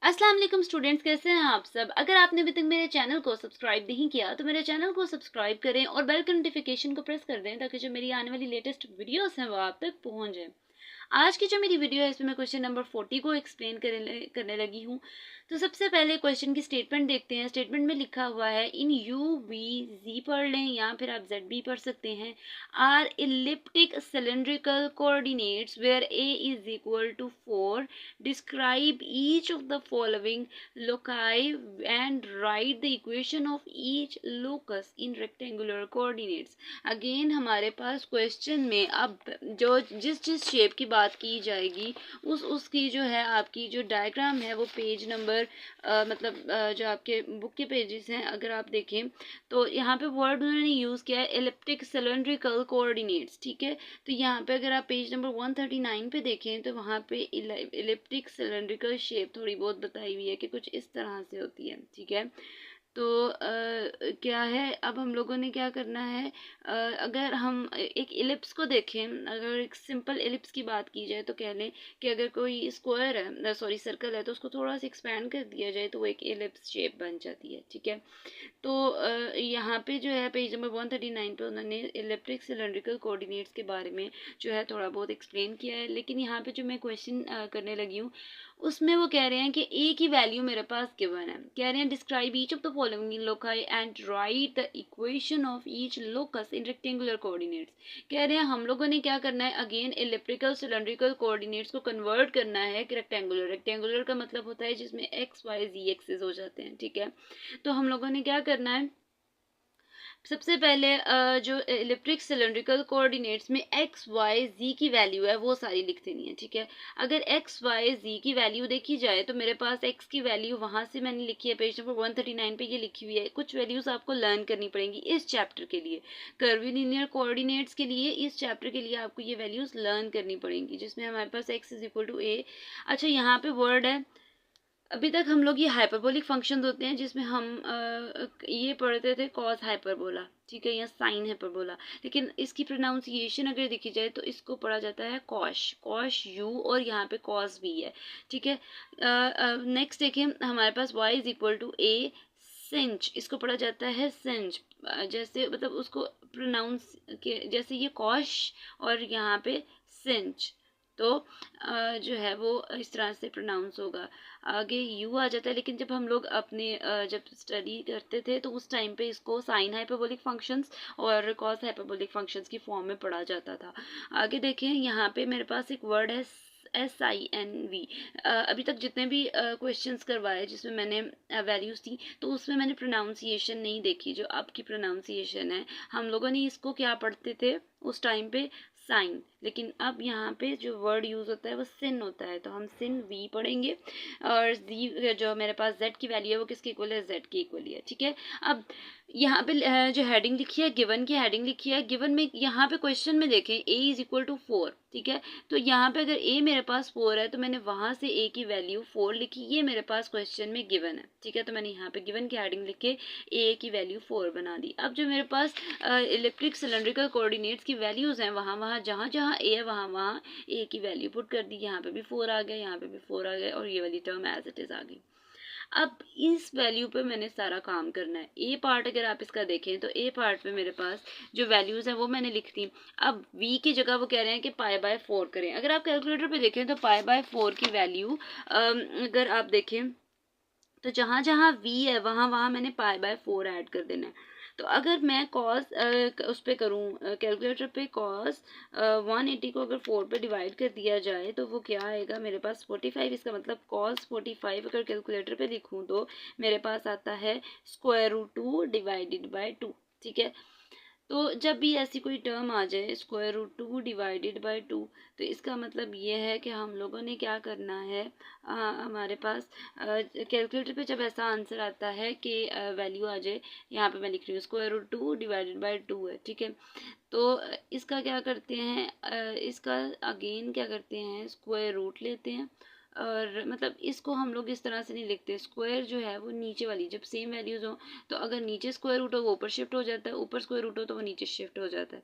अस्सलाम वालेकुम स्टूडेंट्स, कैसे हैं आप सब। अगर आपने अभी तक मेरे चैनल को सब्सक्राइब नहीं किया तो मेरे चैनल को सब्सक्राइब करें और बेल के नोटिफिकेशन को प्रेस कर दें ताकि जो मेरी आने वाली लेटेस्ट वीडियोस हैं वो आप तक पहुंच जाए। आज की जो मेरी वीडियो है इसमें मैं क्वेश्चन नंबर 40 को एक्सप्लेन करने लगी हूँ। तो सबसे पहले क्वेश्चन की स्टेटमेंट देखते हैं। स्टेटमेंट में लिखा हुआ है इन यू वी जी पढ़ लें या फिर आप जेड बी पढ़ सकते हैं। Are elliptic cylindrical coordinates where a is equal to 4 describe each of the following loci and write the equation of each locus in rectangular coordinates. Again हमारे पास क्वेश्चन में अब जो जिस शेप की बात की जाएगी उसकी जो है आपकी जो डायग्राम है वो पेज नंबर जो आपके बुक के पेजेस हैं अगर आप देखें तो यहाँ पे वर्ड उन्होंने यूज़ किया है एलिप्टिक सिलेंड्रिकल कोऑर्डिनेट्स। ठीक है, तो यहाँ पे अगर आप पेज नंबर 139 पे देखें तो वहाँ पे एलिप्टिक सिलेंड्रिकल शेप थोड़ी बहुत बताई हुई है कि कुछ इस तरह से होती है। ठीक है, तो क्या है अब हम लोगों ने क्या करना है, अगर हम एक इलिप्स को देखें, अगर एक सिंपल इलिप्स की बात की जाए तो कह लें कि अगर कोई स्क्वायर है सॉरी सर्कल है तो उसको थोड़ा सा एक्सपेंड कर दिया जाए तो वो एक इलिप्स शेप बन जाती है। ठीक है, तो यहाँ पे जो है पेज नंबर 139 पे उन्होंने इलेक्ट्रिक सिलेंड्रिकल कोऑर्डिनेट्स के बारे में जो है थोड़ा बहुत एक्सप्लेन किया है। लेकिन यहाँ पे जो मैं क्वेश्चन करने लगी हूँ उसमें वो कह रहे हैं कि ए की वैल्यू मेरे पास गिवन है। कह रहे हैं describe each of the following loci and write the equation of each locus in rectangular coordinates. कह रहे हैं हम लोगों ने क्या करना है, अगेन इलेक्ट्रिकल सिलेंड्रिकल कोऑर्डिनेट्स को कन्वर्ट करना है कि रेक्टेंगुलर। रेक्टेंगुलर का मतलब होता है जिसमें एक्स वाई जी एक्सेस हो जाते हैं। ठीक है, तो हम लोगों ने क्या करना है, सबसे पहले जो इलेक्ट्रिक सिलेंड्रिकल कोऑर्डिनेट्स में एक्स वाई जी की वैल्यू है वो सारी लिख देनी है। ठीक है, अगर एक्स वाई जी की वैल्यू देखी जाए तो मेरे पास एक्स की वैल्यू वहां से मैंने लिखी है पेज नंबर 139 पे ये लिखी हुई है। कुछ वैल्यूज आपको लर्न करनी पड़ेंगी इस चैप्टर के लिए, कर्वीलिनियर कोऑर्डिनेट्स के लिए इस चैप्टर के लिए आपको ये वैल्यूज लर्न करनी पड़ेंगी जिसमें हमारे पास एक्स इज इक्वल टू ए। अच्छा, यहाँ पे वर्ड है, अभी तक हम लोग ये हाइपरबोलिक फंक्शन होते हैं जिसमें हम ये पढ़ते थे कॉस हाइपरबोला। ठीक है, या साइन हाइपरबोला, लेकिन इसकी प्रोनाउंसिएशन अगर देखी जाए तो इसको पढ़ा जाता है कॉश, कॉश यू और यहाँ पे कॉस भी है। ठीक है, नेक्स्ट देखिए हमारे पास y इज इक्वल टू ए सिंच, इसको पढ़ा जाता है सिंच। जैसे मतलब उसको प्रोनाउंस के जैसे ये कॉश और यहाँ पे सिंच, तो जो है वो इस तरह से प्रोनाउंस होगा। आगे यू आ जाता है, लेकिन जब हम लोग अपने जब स्टडी करते थे तो उस टाइम पे इसको साइन हाइपरबोलिक फंक्शंस और कॉस हाइपरबोलिक फंक्शंस की फॉर्म में पढ़ा जाता था। आगे देखें यहाँ पे मेरे पास एक वर्ड है SINV। अभी तक जितने भी क्वेश्चंस करवाए जिसमें मैंने वैल्यूज थी तो उसमें मैंने प्रोनाउंसिएशन नहीं देखी जो आपकी प्रोनाउंसिएशन है। हम लोगों ने इसको क्या पढ़ते थे उस टाइम पे, साइन, लेकिन अब यहाँ पे जो वर्ड यूज होता है वो सिन होता है, तो हम सिन वी पढ़ेंगे। और जी जो मेरे पास जेड की वैल्यू है वो किसके इक्वल है, जेड के इक्वल है। ठीक है, अब यहाँ पे जो हेडिंग लिखी है गिवन की हेडिंग लिखी है, गिवन में यहाँ पे क्वेश्चन में देखें ए इज इक्वल टू 4। ठीक है, तो यहाँ पे अगर ए मेरे पास 4 है तो मैंने वहां से ए की वैल्यू 4 लिखी, ये मेरे पास क्वेश्चन में गिवन है। ठीक है, तो मैंने यहाँ पे गिवन की हेडिंग लिख के ए की वैल्यू 4 बना दी। अब जो मेरे पास इलेक्ट्रिक सिलेंड्रिकल कोऑर्डिनेट्स की वैल्यूज हैं वहाँ वहाँ जहाँ जहाँ ए है वहाँ वहाँ ए की वैल्यू पुट कर दी। यहाँ पे भी 4 आ गया, यहाँ पे भी 4 आ गया और ये वाली टर्म एज इट इज आ गई। अब इस वैल्यू पे मैंने सारा काम करना है। ए पार्ट अगर आप इसका देखें तो ए पार्ट पे मेरे पास जो वैल्यूज हैं वो मैंने लिख दी। अब वी की जगह वो कह रहे हैं कि पाई बाय 4 करें। अगर आप कैलकुलेटर पे देखें तो पाई बाय 4 की वैल्यू अगर आप देखें तो जहाँ जहाँ वी है वहाँ वहाँ मैंने पाई बाय 4 ऐड कर देना है। तो अगर मैं कॉस उस पर करूँ कैलकुलेटर पे कॉस 180 को अगर 4 पे डिवाइड कर दिया जाए तो वो क्या आएगा मेरे पास 45। इसका मतलब कॉस 45 अगर कैलकुलेटर पे लिखूँ तो मेरे पास आता है स्क्वायर रूट 2 डिवाइडेड बाय 2। ठीक है, तो जब भी ऐसी कोई टर्म आ जाए स्क्वायर रूट 2 डिवाइडेड बाय 2 तो इसका मतलब ये है कि हम लोगों ने क्या करना है, हमारे पास कैलकुलेटर पे जब ऐसा आंसर आता है कि वैल्यू आ जाए, यहाँ पे मैं लिख रही हूँ स्क्वायर रूट 2 डिवाइडेड बाय 2 है। ठीक है, तो इसका क्या करते हैं, इसका अगेन क्या करते हैं स्क्वायर रूट लेते हैं और मतलब इसको हम लोग इस तरह से नहीं लिखते। स्क्वायर जो है वो नीचे वाली जब सेम वैल्यूज हो तो अगर नीचे स्क्वायर रूट हो वो ऊपर शिफ्ट हो जाता है, ऊपर स्क्वायर रूट हो तो वो नीचे शिफ्ट हो जाता है।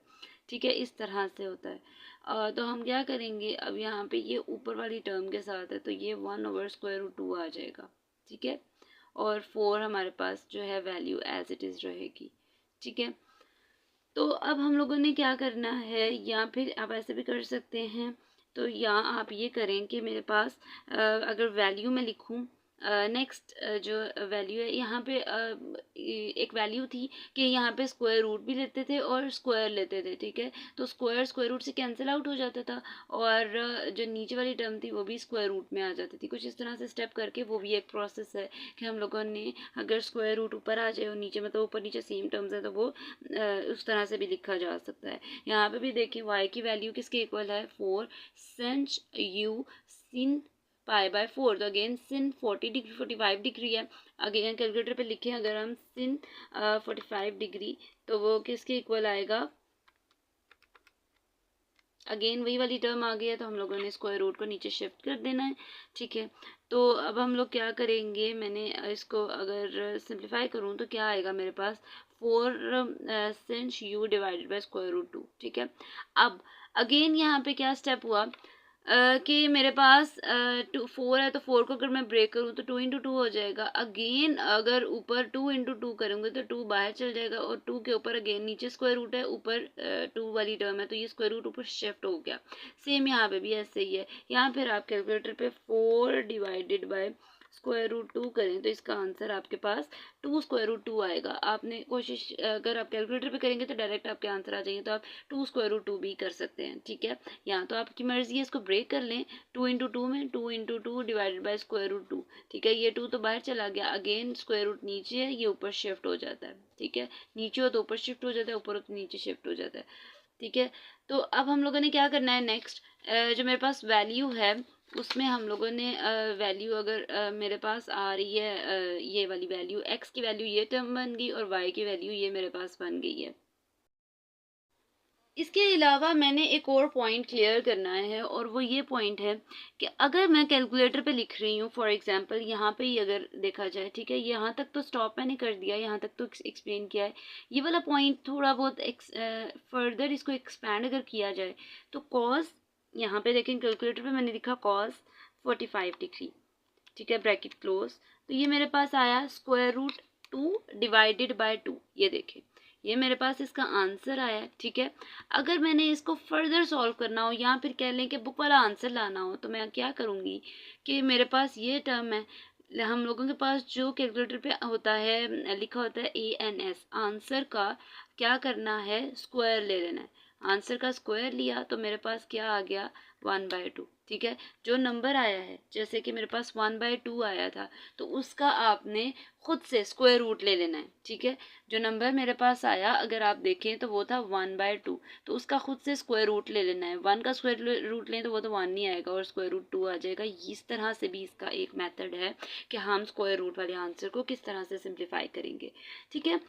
ठीक है, इस तरह से होता है। तो हम क्या करेंगे, अब यहाँ पे ये ऊपर वाली टर्म के साथ है तो ये 1/√2 आ जाएगा, ठीक है। और 4 हमारे पास जो है वैल्यू एज इट इज़ रहेगी, ठीक है। तो अब हम लोगों ने क्या करना है, या फिर आप ऐसे भी कर सकते हैं, तो या आप ये करें कि मेरे पास अगर वैल्यू में लिखूं, नेक्स्ट जो वैल्यू है यहाँ पे एक वैल्यू थी कि यहाँ पे स्क्वायर रूट भी लेते थे और स्क्वायर लेते थे, ठीक है। तो स्क्वायर स्क्वायर रूट से कैंसिल आउट हो जाता था और जो नीचे वाली टर्म थी वो भी स्क्वायर रूट में आ जाती थी। कुछ इस तरह से स्टेप करके वो भी एक प्रोसेस है कि हम लोगों ने अगर स्क्वायर रूट ऊपर आ जाए और नीचे मतलब ऊपर नीचे सेम टर्म्स है तो वो उस तरह से भी लिखा जा सकता है। यहाँ पे भी देखें y की वैल्यू किसके इक्वल है 4 since u sin π/4, तो अगेन sin 40 डिग्री 45 डिग्री है। अगेन कैलकुलेटर पे लिखें अगर हम sin 45 डिग्री तो वो किसके इक्वल आएगा, अगेन वही वाली टर्म आ गई है तो हम लोगों ने स्क्वायर रूट को नीचे शिफ्ट कर देना है, ठीक है। तो अब हम लोग क्या करेंगे, मैंने इसको अगर सिंप्लीफाई करूँ तो क्या आएगा मेरे पास 4 since u divided by square root 2, ठीक है। अब अगेन यहाँ पे क्या स्टेप हुआ कि मेरे पास 4 है तो 4 को अगर मैं ब्रेक करूँ तो 2 × 2 हो जाएगा। अगेन अगर ऊपर 2 × 2 करूँगे तो 2 बाहर चल जाएगा और 2 के ऊपर अगेन नीचे स्क्वायर रूट है, ऊपर 2 वाली टर्म है तो ये स्क्वायर रूट ऊपर शिफ्ट हो गया। सेम यहाँ पे भी ऐसे ही है। यहाँ फिर आप कैलकुलेटर पे 4 डिवाइडेड बाय स्क्वायर रूट 2 करें तो इसका आंसर आपके पास 2 स्क्वायर रूट 2 आएगा। आपने कोशिश अगर आप कैलकुलेटर पे करेंगे तो डायरेक्ट आपके आंसर आ जाएंगे, तो आप 2 स्क्वायर रूट 2 भी कर सकते हैं, ठीक है। यहाँ तो आपकी मर्जी है, इसको ब्रेक कर लें 2 × 2 में 2 × 2 डिवाइडेड बाय स्क्वायर रूट 2, ठीक है। ये 2 तो बाहर चला गया, अगेन स्क्वायर रूट नीचे है, ये ऊपर शिफ्ट हो जाता है, ठीक है। नीचे हो तो ऊपर शिफ्ट हो जाता है, ऊपर हो तो नीचे शिफ्ट हो जाता है, ठीक है। तो अब हम लोगों ने क्या करना है नेक्स्ट, जो मेरे पास वैल्यू है उसमें हम लोगों ने वैल्यू अगर मेरे पास आ रही है ये वाली वैल्यू, x की वैल्यू ये टर्म बन गई और y की वैल्यू ये मेरे पास बन गई है। इसके अलावा मैंने एक और पॉइंट क्लियर करना है और वो ये पॉइंट है कि अगर मैं कैलकुलेटर पे लिख रही हूँ, फॉर एग्जांपल यहाँ पे ही अगर देखा जाए, ठीक है, यहाँ तक तो स्टॉप मैंने कर दिया, यहाँ तक तो एक्सप्लेन किया है। ये वाला पॉइंट थोड़ा बहुत फर्दर इसको एक्सपैंड अगर किया जाए तो कॉस, यहाँ पे देखें कैलकुलेटर पे मैंने लिखा कॉस 45 डिग्री, ठीक है, ब्रैकेट क्लोज, तो ये मेरे पास आया स्क्वायर रूट 2 डिवाइडेड बाय 2, ये देखें ये मेरे पास इसका आंसर आया, ठीक है। अगर मैंने इसको फर्दर सॉल्व करना हो या फिर कह लें कि बुक वाला आंसर लाना हो तो मैं क्या करूँगी कि मेरे पास ये टर्म है, हम लोगों के पास जो कैलकुलेटर पे होता है लिखा होता है ANS, आंसर का क्या करना है स्क्वायर ले लेना है। आंसर का स्क्वायर लिया तो मेरे पास क्या आ गया 1/2, ठीक है। जो नंबर आया है जैसे कि मेरे पास 1/2 आया था तो उसका आपने खुद से स्क्वायर रूट ले लेना है, ठीक है। जो नंबर मेरे पास आया अगर आप देखें तो वो था 1/2, तो उसका खुद से स्क्वायर रूट ले लेना है। 1 का स्क्वायर रूट लें तो वो तो 1 नहीं आएगा और स्क्वायर रूट 2 आ जाएगा। इस तरह से भी इसका एक मेथड है कि हम स्क्वायर रूट वाले आंसर को किस तरह से सिंप्लीफाई करेंगे, ठीक है।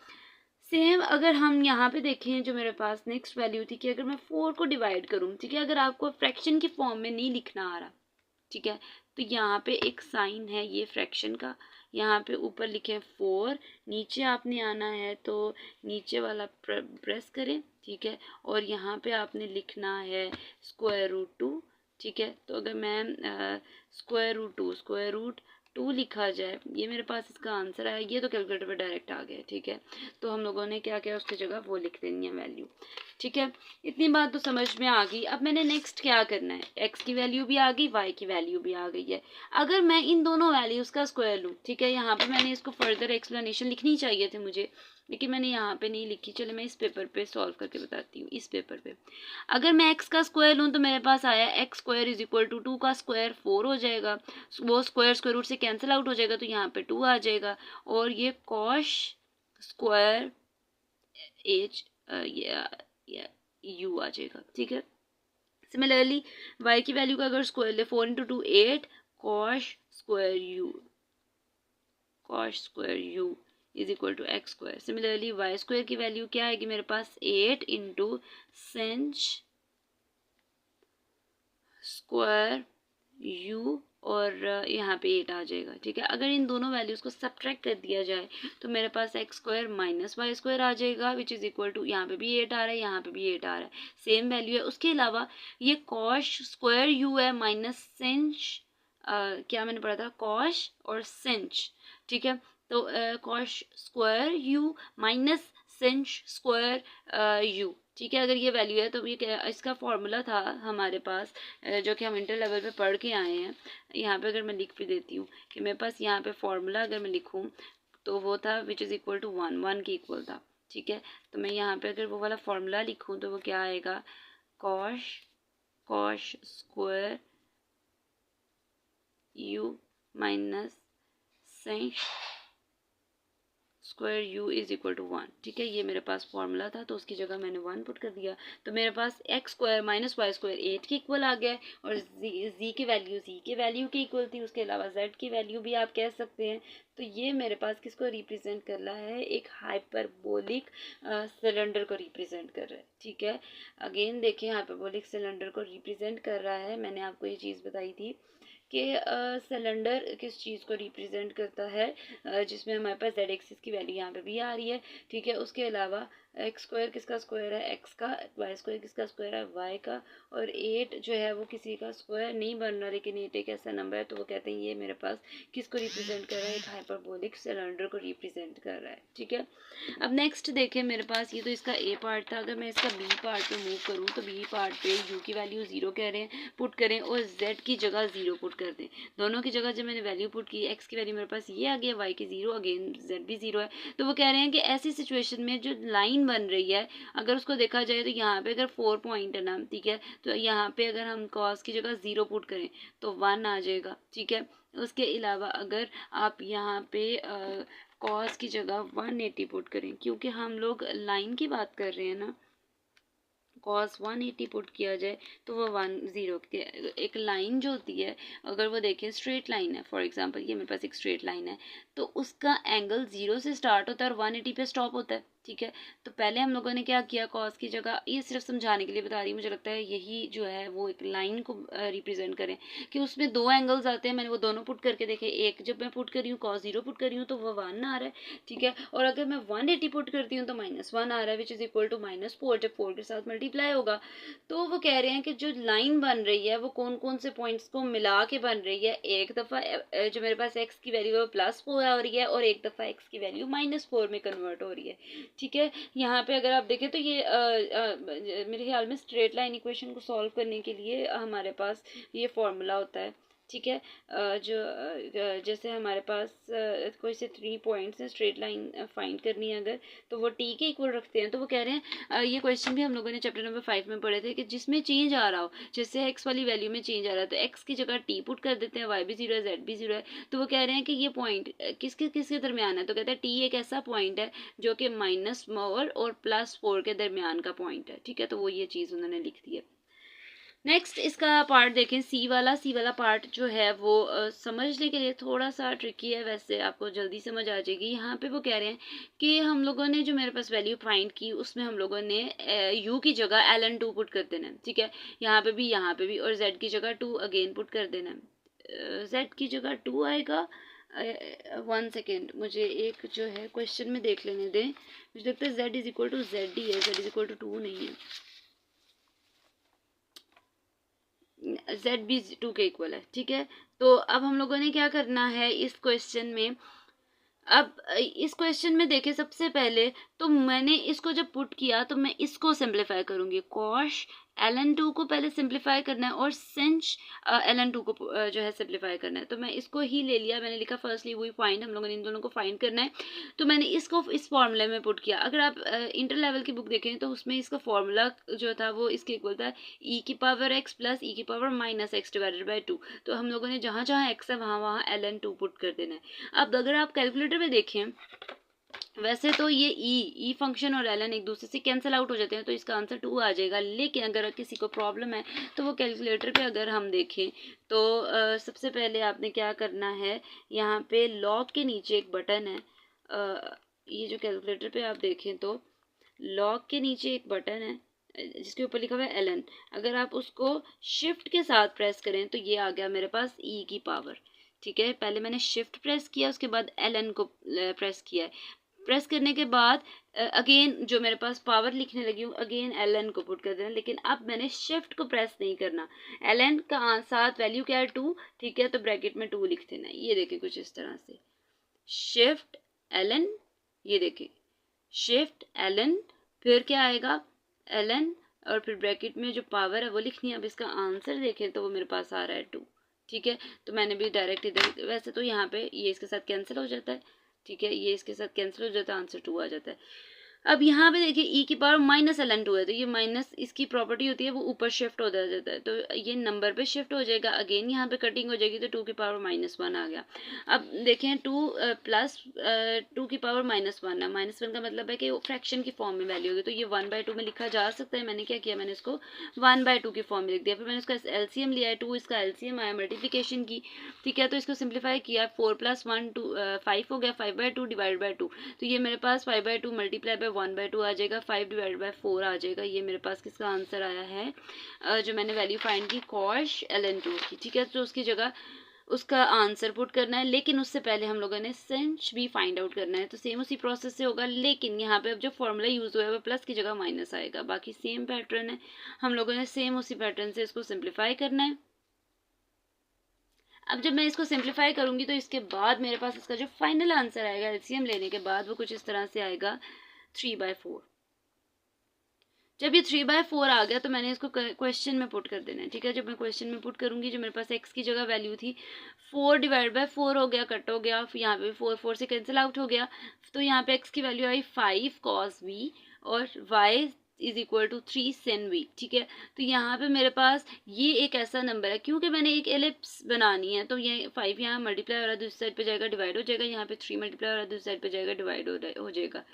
सेम अगर हम यहाँ पे देखें जो मेरे पास नेक्स्ट वैल्यू थी कि अगर मैं 4 को डिवाइड करूँ, ठीक है, अगर आपको फ्रैक्शन की फॉर्म में नहीं लिखना आ रहा, ठीक है, तो यहाँ पे एक साइन है ये फ्रैक्शन का, यहाँ पे ऊपर लिखे 4, नीचे आपने आना है तो नीचे वाला प्रेस करें, ठीक है, और यहाँ पे आपने लिखना है स्क्वायर रूट 2, ठीक है। तो अगर मैं स्क्वायर रूट 2 लिखा जाए, ये मेरे पास इसका आंसर आया, ये तो कैलकुलेटर पे डायरेक्ट आ गया, ठीक है। तो हम लोगों ने क्या किया उसकी जगह वो लिख देनी है वैल्यू, ठीक है। इतनी बात तो समझ में आ गई। अब मैंने नेक्स्ट क्या करना है, x की वैल्यू भी आ गई, y की वैल्यू भी आ गई है। अगर मैं इन दोनों वैल्यूज़ का स्क्वायर लूँ, ठीक है, यहाँ पे मैंने इसको फर्दर एक्सप्लेनेशन लिखनी चाहिए थे मुझे, लेकिन मैंने यहाँ पे नहीं लिखी। चलो मैं इस पेपर पे सॉल्व करके बताती हूँ। इस पेपर पे अगर मैं x का स्क्वायर लूँ तो मेरे पास आया x² = 2 का स्क्वायर 4 हो जाएगा, वो स्क्वायर रूट से कैंसिल आउट हो जाएगा तो यहाँ पे 2 आ जाएगा और ये कॉश स्क्वायर एच u आ जाएगा, ठीक है। सिमिलरली y की वैल्यू का अगर स्क्वायर ले 4 × 2 8 cosh square u = x²। Similarly y² की वैल्यू क्या आएगी मेरे पास 8 × sinh स्क्वायर u और यहाँ पे 8 आ जाएगा, ठीक है। अगर इन दोनों वैल्यूज़ को सब्ट्रैक्ट कर दिया जाए तो मेरे पास x square minus y square आ जाएगा, विच इज़ इक्वल टू, यहाँ पे भी 8 आ रहा है, यहाँ पे भी 8 आ रहा है, सेम वैल्यू है। उसके अलावा ये कॉश स्क्वायर यू है माइनस सेंच, क्या मैंने पढ़ा था, कॉश और सेंच, ठीक है। तो cosh square u minus sinh square u, ठीक है। अगर ये वैल्यू है तो ये इसका फॉर्मूला था हमारे पास, जो कि हम इंटर लेवल पे पढ़ के आए हैं। यहाँ पे अगर मैं लिख भी देती हूँ कि मेरे पास यहाँ पे फॉर्मूला अगर मैं लिखूँ तो वो था विच इज़ इक्वल टू 1 के इक्वल था, ठीक है। तो मैं यहाँ पे अगर वो वाला फॉर्मूला लिखूँ तो वो क्या आएगा, cosh square u minus sinh square u is equal to 1, ठीक है। ये मेरे पास फॉर्मूला था तो उसकी जगह मैंने 1 पुट कर दिया, तो मेरे पास x square minus y square 8 के इक्वल आ गया है, और जी की वैल्यू के इक्वल थी। उसके अलावा जेड की वैल्यू भी आप कह सकते हैं। तो ये मेरे पास किसको रिप्रेजेंट कर रहा है, एक हाइपरबोलिक सिलेंडर को रिप्रेजेंट कर रहा है, ठीक है। अगेन देखिए, हाइपरबोलिक सिलेंडर को रिप्रेजेंट कर रहा है। मैंने आपको ये चीज़ बताई थी कि सिलेंडर किस चीज़ को रिप्रेजेंट करता है, जिसमें हमारे पास जेड एक्सिस की वैल्यू यहाँ पे भी आ रही है, ठीक है। उसके अलावा एक्स स्क्वायर किसका स्क्वायर है, एक्स का, वाई स्क्वायर किसका स्क्वायर है, वाई का, और 8 जो है वो किसी का स्क्वायर नहीं बन रहा, लेकिन 8 एक ऐसा नंबर है तो वो कहते हैं ये मेरे पास किसको रिप्रेजेंट कर रहा है, एक हाइपरबोलिक सिलेंडर को रिप्रेजेंट कर रहा है, ठीक है। अब नेक्स्ट देखें, मेरे पास ये तो इसका ए पार्ट था। अगर मैं इसका बी पार्ट पे मूव करूँ तो बी पार्ट पे यू की वैल्यू 0 कह रहे हैं, पुट करें, और जेड की जगह 0 पुट कर दें। दोनों की जगह जब मैंने वैल्यू पुट की, एक्स की वैल्यू मेरे पास ये आ गया, वाई की 0, अगेन जेड भी 0 है। तो वो कह रहे हैं कि ऐसी सिचुएशन में जो लाइन बन रही है, अगर उसको देखा जाए तो यहाँ पे अगर 4 पॉइंट है ना, ठीक है, तो यहाँ पे अगर हम कॉस की जगह 0 पुट करें तो 1 आ जाएगा, ठीक है। उसके अलावा अगर आप यहाँ पे कॉस की जगह 180 पुट करें, क्योंकि हम लोग लाइन की बात कर रहे हैं ना, कॉस 180 पुट किया जाए तो वो 10 के, एक लाइन जो होती है, अगर वो देखें स्ट्रेट लाइन है, फॉर एग्जांपल ये मेरे पास एक स्ट्रेट लाइन है, तो उसका एंगल 0 से स्टार्ट होता है और 180 पे स्टॉप होता है, ठीक है। तो पहले हम लोगों ने क्या किया, कॉस की जगह, ये सिर्फ समझाने के लिए बता रही हूँ, मुझे लगता है यही जो है वो एक लाइन को रिप्रेजेंट करें कि उसमें 2 एंगल्स आते हैं। मैंने वो दोनों पुट करके देखे, एक जब मैं पुट कर रही हूँ कॉस 0 पुट कर रही हूँ तो वो 1 आ रहा है, ठीक है। और अगर मैं 180 पुट करती हूँ तो -1 आ रहा है, विच इज इक्वल टू -4, जब 4 के साथ मल्टीप्लाई होगा। तो वो कह रहे हैं कि जो लाइन बन रही है वो कौन कौन से पॉइंट्स को मिला के बन रही है। एक दफ़ा जो मेरे पास एक्स की वैल्यू है वो +4 आ रही है, और एक दफ़ा एक्स की वैल्यू -4 में कन्वर्ट हो रही है, ठीक है। यहाँ पे अगर आप देखें तो ये मेरे ख्याल में स्ट्रेट लाइन इक्वेशन को सॉल्व करने के लिए हमारे पास ये फॉर्मूला होता है, ठीक है। जैसे हमारे पास कोई से 3 पॉइंट्स हैं, स्ट्रेट लाइन फाइंड करनी है अगर, तो वो टी के इक्वल रखते हैं। तो वो कह रहे हैं, ये क्वेश्चन भी हम लोगों ने चैप्टर नंबर 5 में पढ़े थे, कि जिसमें चेंज आ रहा हो, जैसे एक्स वाली वैल्यू में चेंज आ रहा है तो एक्स की जगह टी पुट कर देते हैं, वाई भी 0 है, जेड भी 0 है। तो वो कह रहे हैं कि ये पॉइंट किसके किसके दरमियान है, तो कहते हैं टी एक ऐसा पॉइंट है जो कि -4 और +4 के दरमियान का पॉइंट है, ठीक है। तो वो ये चीज़ उन्होंने लिख दी है। नेक्स्ट इसका पार्ट देखें, सी वाला पार्ट जो है वो समझने के लिए थोड़ा सा ट्रिकी है, वैसे आपको जल्दी समझ आ जाएगी। यहाँ पे वो कह रहे हैं कि हम लोगों ने जो मेरे पास वैल्यू फाइंड की उसमें हम लोगों ने यू की जगह ln2 पुट कर देना है, ठीक है। यहाँ पे भी, और जेड की जगह 2 अगेन पुट कर देना है। जेड की जगह 2 आएगा, 1 सेकेंड, मुझे एक जो है क्वेश्चन में देख लेने दें। मुझे लगता है z is equal to z ही है, जेड इज इक्वल टू 2 नहीं है, जेड भी 2 के इक्वल है, ठीक है। तो अब हम लोगों ने क्या करना है इस क्वेश्चन में, अब इस क्वेश्चन में देखें, सबसे पहले तो मैंने इसको जब पुट किया तो मैं इसको सिंप्लीफाई करूंगी, कॉश ln2 को पहले सिंप्लीफाई करना है और सेंच ln2 को जो है सिंप्लीफाई करना है। तो मैं इसको ही ले लिया, मैंने लिखा फर्स्टली वही फाइंड, हम लोगों ने इन दोनों को फाइंड करना है, तो मैंने इसको इस फॉर्मूले में पुट किया। अगर आप इंटर लेवल की बुक देखें तो उसमें इसका फॉर्मूला जो था वो इसके इक्वल था e⁻x + e⁻−x डिवाइडेड बाई 2। तो हम लोगों ने जहाँ जहाँ x है वहाँ वहाँ ln2 पुट कर देना है। अब अगर आप कैलकुलेटर में देखें, वैसे तो ये ई फंक्शन और ln एक दूसरे से कैंसिल आउट हो जाते हैं, तो इसका आंसर 2 आ जाएगा। लेकिन अगर किसी को प्रॉब्लम है तो वो कैलकुलेटर पे अगर हम देखें तो सबसे पहले आपने क्या करना है, यहाँ पे लॉग के नीचे एक बटन है, ये जो कैलकुलेटर पे आप देखें तो लॉग के नीचे एक बटन है, जिसके ऊपर लिखा हुआ है ln, अगर आप उसको शिफ्ट के साथ प्रेस करें तो ये आ गया मेरे पास e की पावर। ठीक है, पहले मैंने शिफ्ट प्रेस किया, उसके बाद ln को प्रेस किया है। प्रेस करने के बाद अगेन जो मेरे पास पावर लिखने लगी हूँ, अगेन ln को पुट कर देना, लेकिन अब मैंने शिफ्ट को प्रेस नहीं करना। ln का साथ वैल्यू क्या है 2, ठीक है, तो ब्रैकेट में 2 लिख देना। ये देखिए कुछ इस तरह से, शिफ्ट ln, ये देखिए शिफ्ट ln, फिर क्या आएगा ln, और फिर ब्रैकेट में जो पावर है वो लिखनी है। अब इसका आंसर देखें तो वो मेरे पास आ रहा है 2। ठीक है, तो मैंने भी डायरेक्ट इधर, वैसे तो यहाँ पे ये इसके साथ कैंसिल हो जाता है। ठीक है, ये इसके साथ कैंसिल हो जाता है, आंसर 2 आ जाता है। अब यहाँ पे देखिए e की पावर माइनस ln2 है, तो ये माइनस इसकी प्रॉपर्टी होती है वो ऊपर शिफ्ट हो जाता है, तो ये नंबर पे शिफ्ट हो जाएगा। अगेन यहाँ पे कटिंग हो जाएगी तो 2 की पावर -1 आ गया। अब देखें 2 प्लस 2 की पावर -1 है, -1 का मतलब है कि वो फ्रैक्शन की फॉर्म में वैल्यू होगी, तो ये 1/2 में लिखा जा सकता है। मैंने क्या किया, मैंने इसको 1/2 की फॉर्म में लिख दिया। फिर मैंने इसका एलसीएम लिया है, 2 इसका एलसीएम आया मल्टीप्लिकेशन की। ठीक है, तो इसको सिंप्लीफाई किया, 4 + 1 2 5 हो गया, 5/2 डिवाइड बाई 2, तो ये मेरे पास 5/2 मल्टीप्लाई बाई 1/2 आ जाएगा, 5 डिवाइड बाई 4 आ जाएगा। ये मेरे पास किसका आंसर आया है, जो मैंने वैल्यू फाइंड की cos ln2 की। ठीक है, तो उसकी जगह उसका आंसर पुट करना है, लेकिन उससे पहले हम लोगों ने सेंच भी फाइंड आउट करना है। तो सेम उसी प्रोसेस से होगा, लेकिन यहाँ पे अब जो फॉर्मूला यूज हुआ है वो प्लस की जगह माइनस आएगा। बाकी सेम पैटर्न है, हम लोगों ने सेम उसी पैटर्न से इसको सिंप्लीफाई करना है। अब जब मैं इसको सिंप्लीफाई करूंगी तो इसके बाद मेरे पास इसका जो फाइनल आंसर आएगा एलसीएम लेने के बाद, वो कुछ इस तरह से आएगा 3/4। जब ये 3/4 आ गया तो मैंने इसको क्वेश्चन में पुट कर देना है। ठीक है, जब मैं क्वेश्चन में पुट करूंगी, जो मेरे पास x की जगह वैल्यू थी 4 डिवाइड बाई 4 हो गया, कट हो गया, फिर यहाँ पे 4 से कैंसिल आउट हो गया, तो यहाँ पे x की वैल्यू आई 5 cos v और y is equal to 3 sin v। ठीक है, तो यहाँ पे मेरे पास ये एक ऐसा नंबर है, क्योंकि मैंने एक एलिप्स बनानी है, तो ये 5 यहाँ मल्टीप्लाई हो रहा है, दूसरी साइड पे जाएगा डिवाइड हो जाएगा, यहाँ पे 3 मल्टीप्लाई हो रहा है, दूसरी साइड पे जाएगा डिवाइड हो जाएगा।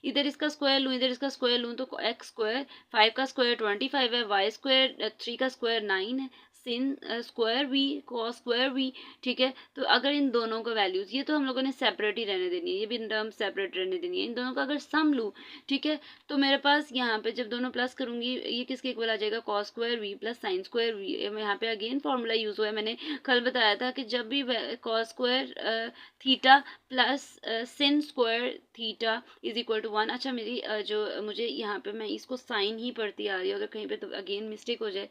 इधर इसका स्क्वायर लूँ, इधर इसका स्क्वायर लूँ, तो x स्क्वायर 5 का स्क्वायर 25 है, y स्क्वायर 3 का स्क्वायर 9 है, sin square v cos square v। ठीक है, तो अगर इन दोनों का वैल्यूज, ये तो हम लोगों ने सेपरेट ही रहने देनी है, ये भी टर्म सेपरेट रहने देनी है, इन दोनों का अगर सम लूँ, ठीक है, तो मेरे पास यहाँ पे जब दोनों प्लस करूंगी, ये किसके इक्वल आ जाएगा, cos square v plus sin square v। यहाँ पे अगेन फॉर्मूला यूज हुआ है, मैंने कल बताया था कि जब भी cos square theta plus sin square theta is equal to 1। अच्छा, मेरी जो मुझे यहाँ पे मैं इसको साइन ही पढ़ती आ रही हूँ, अगर कहीं पे तो अगेन मिस्टेक हो जाए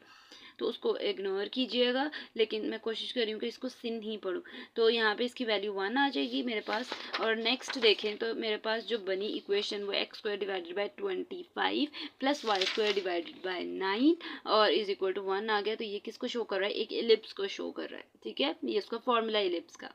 तो उसको इग्नोर कीजिएगा, लेकिन मैं कोशिश कर रही हूँ कि इसको sin ही पढ़ूँ। तो यहाँ पे इसकी वैल्यू 1 आ जाएगी मेरे पास। और नेक्स्ट देखें तो मेरे पास जो बनी इक्वेशन वो x square divided by 25 plus y square divided by 9 और इज इक्वल टू 1 आ गया। तो ये किसको शो कर रहा है, एक एलिप्स को शो कर रहा है। ठीक है, ये इसका फॉर्मूला एलिप्स का।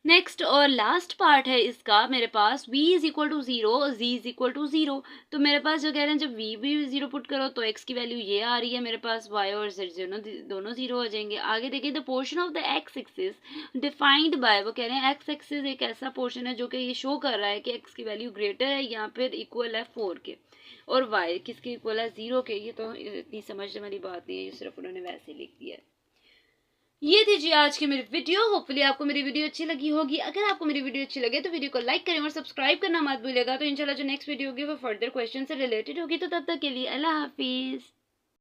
नेक्स्ट और लास्ट पार्ट है इसका मेरे पास, v is equal to 0, z is equal to 0। तो मेरे पास जो कह रहे हैं जब v भी 0 पुट करो तो x की वैल्यू ये आ रही है मेरे पास, y और z दोनों 0 हो जाएंगे। आगे देखिए, the portion of the x axis defined by, वो कह रहे हैं x एक्सिस एक ऐसा पोर्शन है जो कि ये शो कर रहा है कि x की वैल्यू ग्रेटर है यहाँ पर इक्वल है 4 के, और y किसके इक्वल है 0 के। ये तो इतनी समझने वाली बात नहीं है, ये सिर्फ उन्होंने वैसे लिख दिया है। ये थी जी आज की मेरी वीडियो। होपफुली आपको मेरी वीडियो अच्छी लगी होगी। अगर आपको मेरी वीडियो अच्छी लगे तो वीडियो को लाइक करें और सब्सक्राइब करना मत भूलिएगा। तो इंशाल्लाह जो नेक्स्ट वीडियो होगी वो फर्दर क्वेश्चन से रिलेटेड होगी। तो तब तक के लिए अल्लाह हाफिज़।